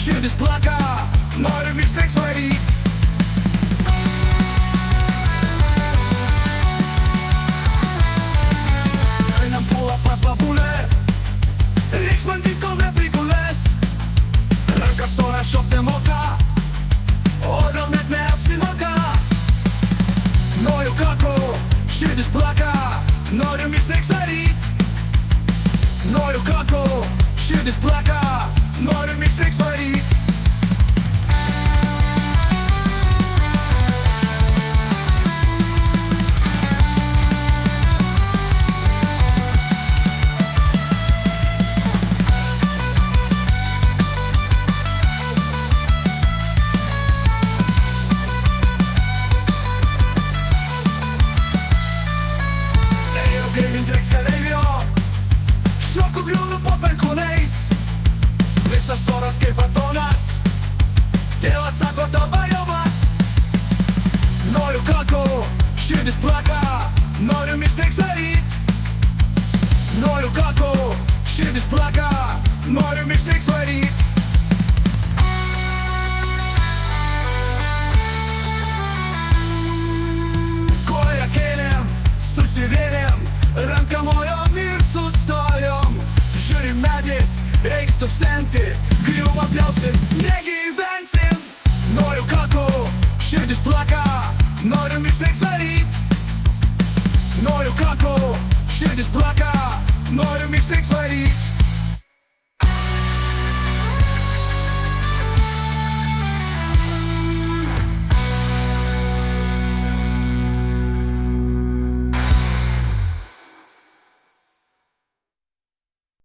širdis plaka, norim ištreks varyt. Einam pula pas babulę, reiks bandyt, kol neprigulės. Rankas stoja šokt nemoka, o gal net neapsimoka. Noriu kako, širdis plaka, norim ištreks varyt. Noriu kako, širdis plaka, norim ištreks varyt. Šoku griūnu po perkūnais, visas storas kaip batonas. Tėvas sako davajomas. Noriu kako, širdis plaka, norim ištreks varyt. Noriu kako, širdis plaka, norim ištreks varyt. Koją kėlėm, susivėlėm, ranką mojom ir sustojom. Žiūri medis, reiks tuksenti, griūva pjausim, negyvensim. Noriu kako, širdis plaka, norim ištreks varyt. Noriu kako, širdis plaka, norim ištreks varyt.